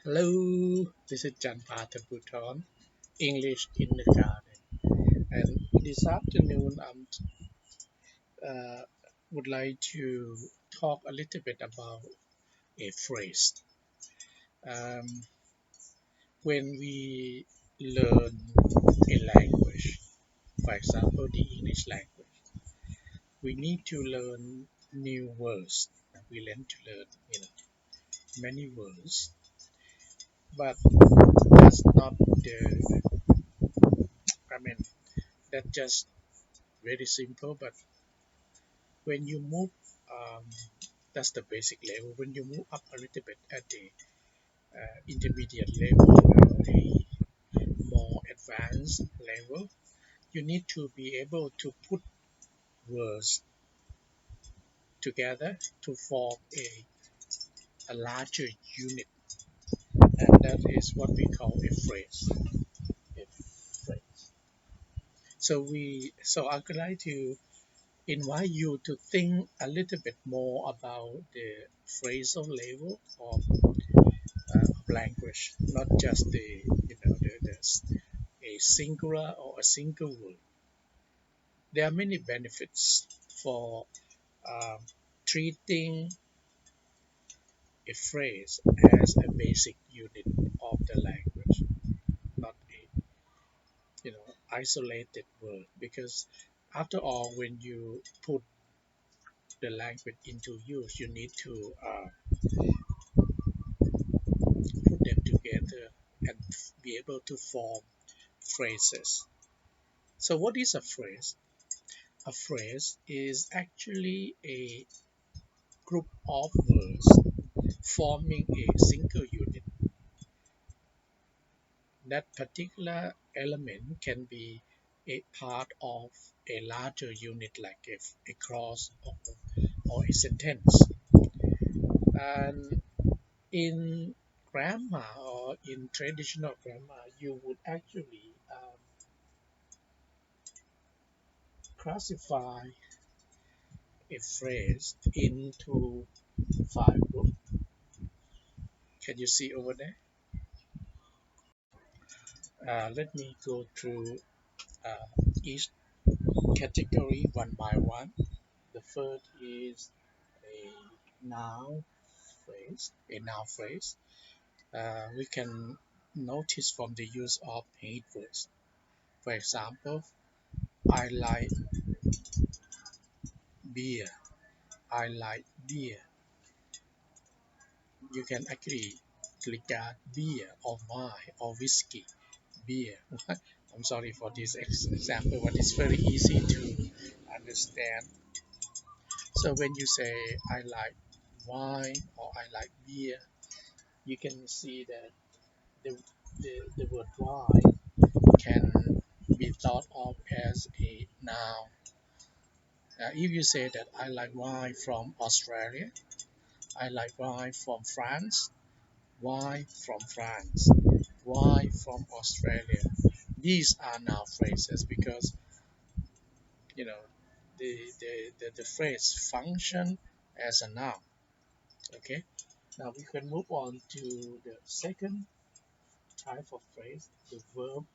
Hello, this is Janpha Thadphoothon, English kindergarten. And this afternoon, uh, would like to talk a little bit about a phrase. Um, when we learn a language, for example, the English language, we need to learn new words. We learn to learn, many words, but that's not the. I mean, that's just very simple, but when you move um, that's the basic level. When you move up a little bit at the intermediate level or a more advanced level, you need to be able to put words together to form a larger unit, and that is what we call a phrase. A phrase. So I'd like to invite you to think a little bit more about the phrasal level of language, not just a singular or a single word. There are many benefits for um, treating a phrase as a basic unit of the language, not a isolated word. Because after all, when you put the language into use, you need to put them together and be able to form phrases. So, what is a phrase? A phrase is actually a group of words forming a single unit. That particular element can be a part of a larger unit like a clause or a sentence. And in grammar or in traditional grammar, you would actually classify a phrase into five groups. Can you see over there? Let me go through uh, each category one by one. The first is a noun a noun phrase. We can notice from the use of paid words. For example, I like beer. I like beer. You can actually regard beer or wine or whiskey. Beer. I'm sorry for this example, but it's very easy to understand. So when you say I like wine or I like beer, you can see that the word wine can be thought of as a noun. If you say that I like wine from Australia, I like wine from France, wine from France, wine from Australia. These are noun phrases because you know the phrase function as a noun. Okay, now we can move on to the second type of phrase, the verb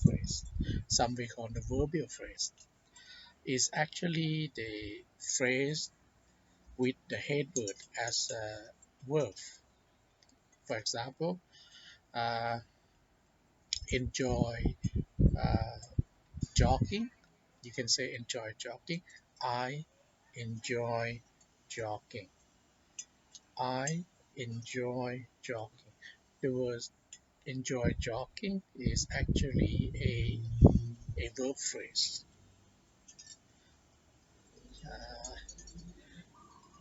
phrase. Some we call the verbal phrase. Is actually the phrase with the head word as a verb. For example, uh, enjoy uh, jogging. You can say enjoy jogging. I enjoy jogging. I enjoy jogging. The word enjoy jogging is actually a verb phrase. Uh,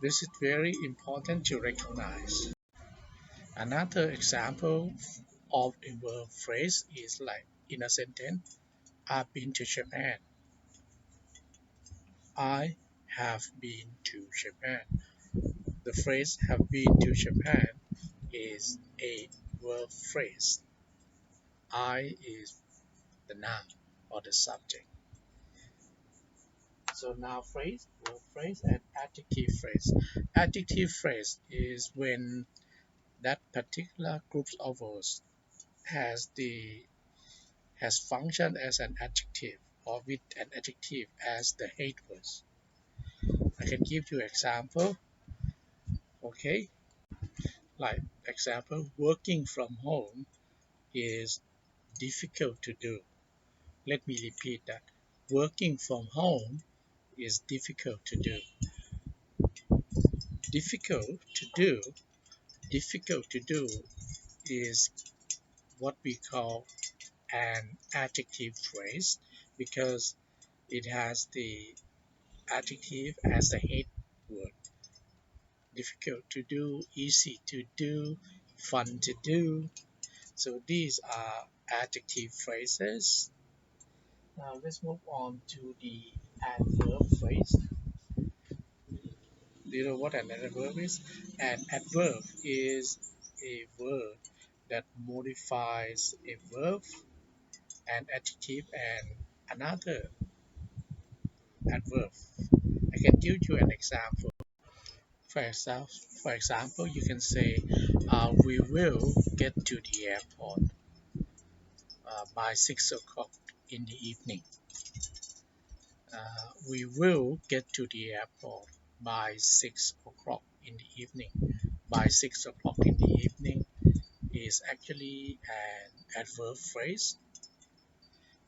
this is very important to recognize. Another example of a verb phrase is like in a sentence, I've been to Japan. I have been to Japan. The phrase have been to Japan is a verb phrase. I is the noun or the subject. So noun phrase, verb phrase, and adjective phrase. Adjective phrase is when that particular group of words has the has functioned as an adjective or with an adjective as the head words. I can give you example. Okay, like example, working from home is difficult to do. Let me repeat that. Working from home is difficult to do. Difficult to do, difficult to do is what we call an adjective phrase because it has the adjective as the head word. Difficult to do, easy to do, fun to do. So these are adjective phrases. Now let's move on to the adverb phrase. Do you know what an adverb is? An adverb is a word that modifies a verb, an adjective, and another adverb. I can give you an example. For example, you can say, we will get to the airport by 6 o'clock in the evening. We will get to the airport by 6 o'clock in the evening. By 6 o'clock in the evening is actually an adverb phrase.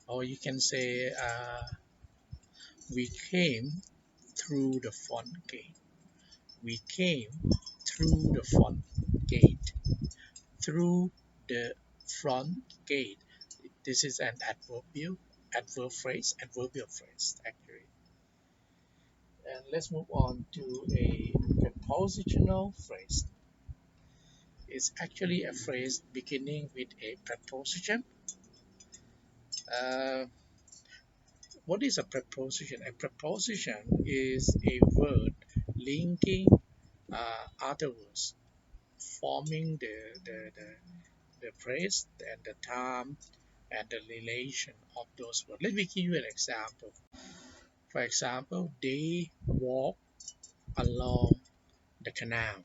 Or you can say, we came through the front gate. We came through the front gate. Through the front gate. This is an adverb phrase, adverbial phrase actually. And let's move on to a prepositional phrase. It's actually a phrase beginning with a preposition. Uh, what is a preposition? A preposition is a word linking other words, forming the phrase and the term and the relation of those words. Let me give you an example. For example, they walk along the canal,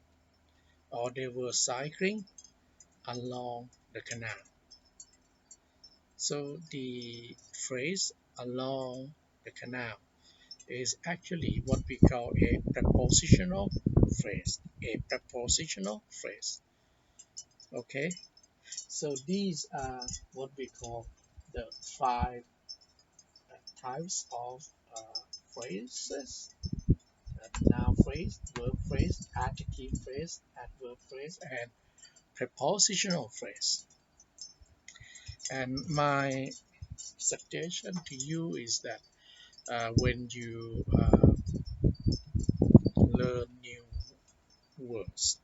or they were cycling along the canal. So the phrase along the canal is actually what we call a prepositional phrase. A prepositional phrase. Okay, so these are what we call the five types of phrases: noun phrase, verb phrase, adjective phrase, adverb phrase, and prepositional phrase. And my suggestion to you is that when you learn new words,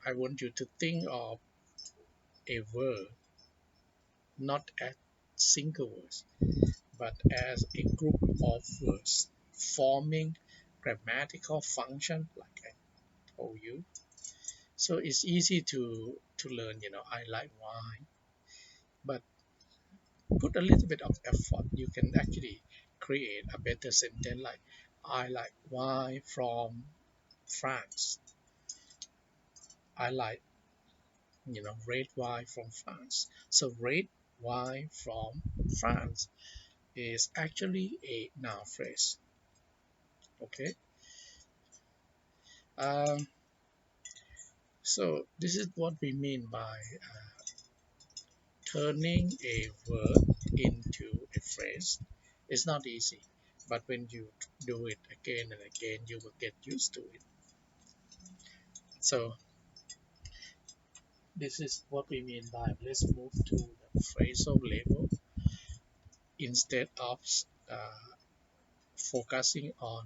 I want you to think of a word not as single words, but as a group of words forming grammatical function, like I told you. So it's easy to learn. I like wine, but put a little bit of effort. You can actually create a better sentence like, I like wine from France. I like red wine from France. So red wine from France is actually a noun phrase. Okay. Um, so this is what we mean by turning a word into a phrase. It's not easy, but when you do it again and again, you will get used to it. So this is what we mean by, let's move to the phrasal level. Instead of focusing on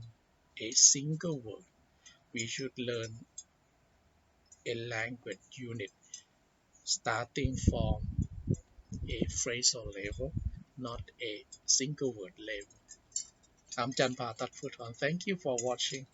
a single word, we should learn a language unit starting from a phrasal level, not a single word level. I'm Janpha Thadphoothon. Thank you for watching.